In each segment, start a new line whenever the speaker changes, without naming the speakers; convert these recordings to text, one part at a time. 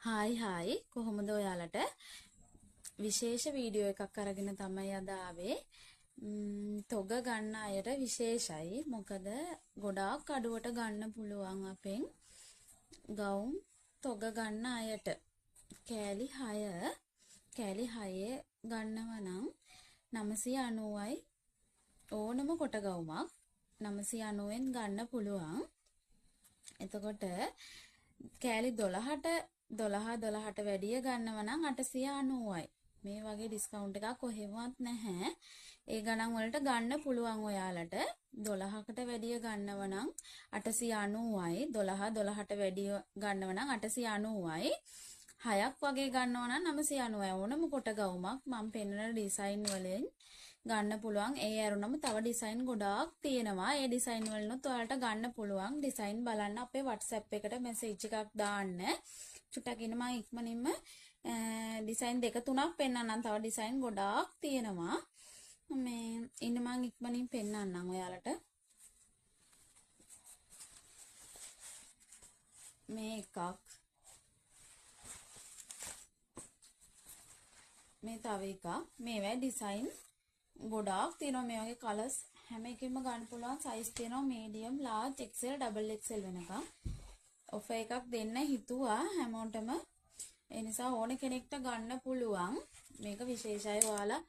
Hi කොහොමද ඔයාලට විශේෂ වීඩියෝ එකක් අරගෙන තමයි අද ආවේ. තොග ගන්න අයට විශේෂයි. මොකද ගොඩාක් අඩුවට ගන්න පුළුවන් අපෙන් ගවුම් තොග ගන්න අයට. කෑලි 6 ගන්නව නම් 990යි ඕනම කොට ගවුමක් 990ෙන් ගන්න පුළුවන්. එතකොට කෑලි 12ට වැඩිය ගන්නව නම් 890යි. මේ වගේ ඩිස්කවුන්ට් එකක් කොහෙවත් නැහැ. ඒ ගණන් වලට ගන්න පුළුවන් ඔයාලට. 12කට වැඩිය ගන්නව නම් 890යි. 12ට වැඩිය ගන්නව නම් 890යි. 6ක් වගේ ගන්නව නම් 990යි. ඕනම කොට ගවුමක් මම පෙන්වන ඩිසයින් වලින් ගන්න පුළුවන්. ඒ ඇරුණම තව ඩිසයින් ගොඩාක් තියෙනවා. ඒ ඩිසයින් වලිනුත් ඔයාලට ගන්න පුළුවන්. ඩිසයින් බලන්න අපේ WhatsApp එකට මෙසේජ් එකක් දාන්න. චුට්ටක් ඉන්න මම ඉක්මනින්ම ඩිසයින් 2-3ක් පෙන්නන්නම්. තව ඩිසයින් ගොඩාක් තියෙනවා. මේ ඉන්න මම ඉක්මනින් පෙන්නන්නම් ඔයාලට. මේ එකක්. මේ තව එකක්. මේවා ඩිසයින් ගොඩාක් තියෙනවා. මේ වගේ කලර්ස් හැම එකකින්ම ගන්න පුළුවන්. සයිස් තියෙනවා medium, large, XL, double XL වෙනකම්. ඔෆර් එකක් දෙන්න හිතුවා හැමෝටම. ඒ නිසා ඕන කෙනෙක්ට ගන්න පුළුවන්. මේක විශේෂයි. ඔයාලා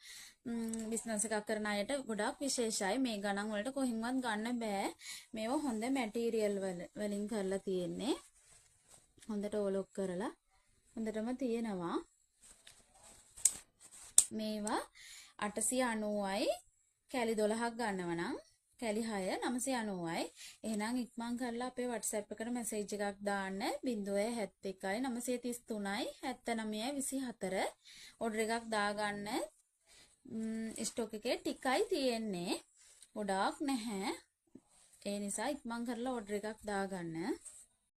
බිස්නස් එකක් කරන අයට ගොඩාක් විශේෂයි. මේ ගණන් වලට කොහෙන්වත් ගන්න බෑ. මේවා හොඳ මැටීරියල් වලින් කරලා තියෙන්නේ. හොඳට ඕලොක් කරලා හොඳටම තියෙනවා. මේවා 890යි. කැලි 12ක් ගන්නව නම් කැලි 6 990යි. එහෙනම් ඉක්මන් කරලා අපේ WhatsApp එකට මැසේජ් එකක් දාන්න 071යි 933යි 79යි 24 ඕඩර් එකක් දාගන්න. ස්ටොක් එකේ ටිකයි තියෙන්නේ. ගොඩාක් නැහැ. ඒ නිසා ඉක්මන් කරලා ඕඩර් එකක් දාගන්න.